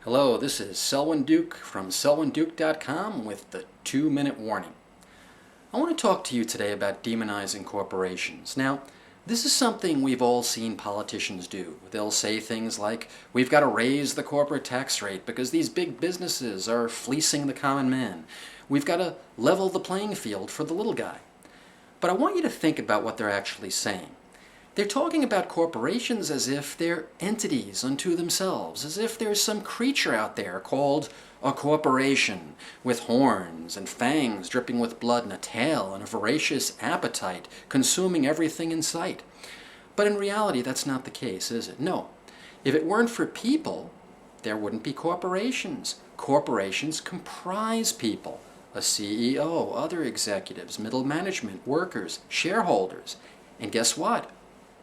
Hello, this is Selwyn Duke from selwynduke.com with the 2-minute warning. I want to talk to you today about demonizing corporations. Now, this is something we've all seen politicians do. They'll say things like, we've got to raise the corporate tax rate because these big businesses are fleecing the common man. We've got to level the playing field for the little guy. But I want you to think about what they're actually saying. They're talking about corporations as if they're entities unto themselves, as if there's some creature out there called a corporation with horns and fangs dripping with blood and a tail and a voracious appetite consuming everything in sight. But in reality, that's not the case, is it? No. If it weren't for people, there wouldn't be corporations. Corporations comprise people. A CEO, other executives, middle management, workers, shareholders. And guess what?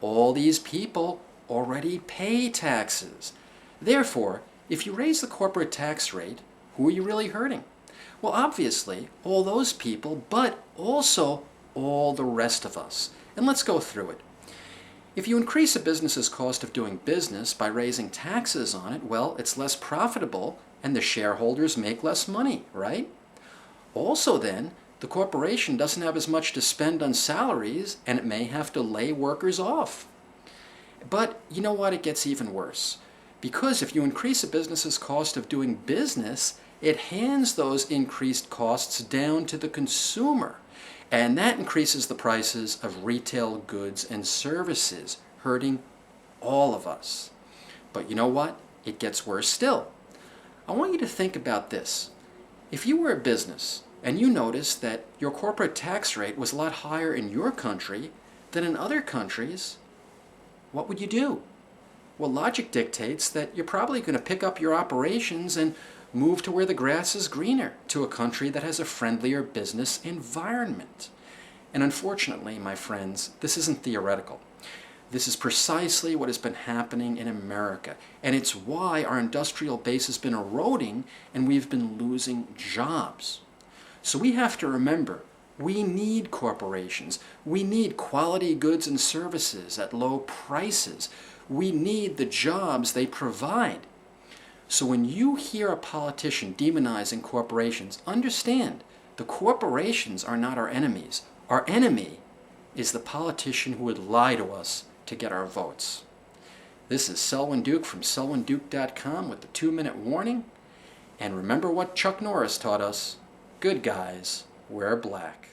All these people already pay taxes. Therefore, if you raise the corporate tax rate, who are you really hurting? Well, obviously, all those people, but also all the rest of us. And let's go through it. If you increase a business's cost of doing business by raising taxes on it, well, it's less profitable and the shareholders make less money, right? Also then, the corporation doesn't have as much to spend on salaries and it may have to lay workers off. But you know what? It gets even worse. Because if you increase a business's cost of doing business, it hands those increased costs down to the consumer. And that increases the prices of retail goods and services, hurting all of us. But you know what? It gets worse still. I want you to think about this. If you were a business and you noticed that your corporate tax rate was a lot higher in your country than in other countries, what would you do? Well, logic dictates that you're probably going to pick up your operations and move to where the grass is greener, to a country that has a friendlier business environment. And unfortunately, my friends, this isn't theoretical. This is precisely what has been happening in America, and it's why our industrial base has been eroding and we've been losing jobs. So we have to remember, we need corporations. We need quality goods and services at low prices. We need the jobs they provide. So when you hear a politician demonizing corporations, understand the corporations are not our enemies. Our enemy is the politician who would lie to us to get our votes. This is Selwyn Duke from selwynduke.com with the 2-minute warning. And remember what Chuck Norris taught us. Good guys wear black.